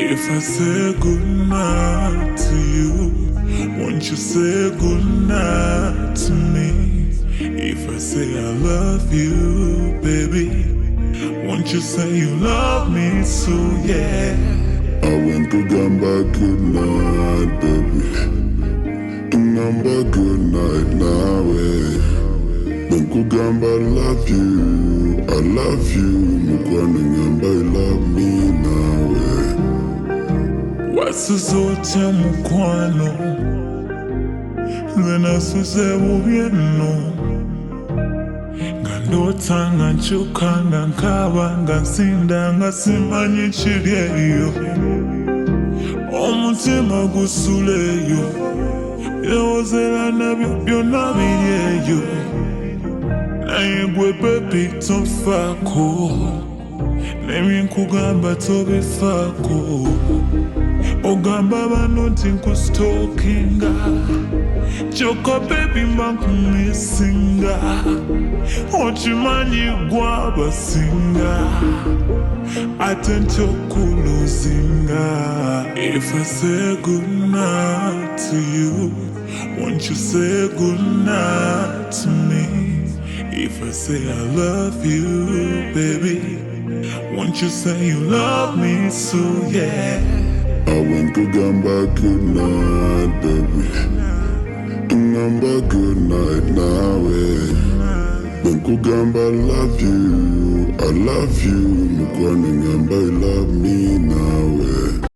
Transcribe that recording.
If I say goodnight to you, won't you say goodnight to me? If I say I love you, baby, won't you say you love me too, yeah? I went to Gamba goodnight, baby. Tungamba goodnight now, Then Kugamba love you, I love you. Mukwana Ngamba love me now, Wasuzote mukwano Lwena suze bubyeno Ngandota nganchuka ngankaba ngansinda ngasimanye chiryeyo Omutima gusuleyo Yawozela nabyo byonna biryeyo Naye gwe baby tonfako Nebye nkugamba tobifako Ogamba bano nti nkustalkinga Kyokka baby mba nkumisinga Okimanyi gwe abasinga Ate nti okuluzinga. If I say goodnight to you, won't you say goodnight to me? If I say I love you, baby, won't you say you love me too, yeah? I went to Gamba goodnight, baby. Tungamba goodnight now, Then Kugamba love you, I love you. Mukwana Ngamba love me now,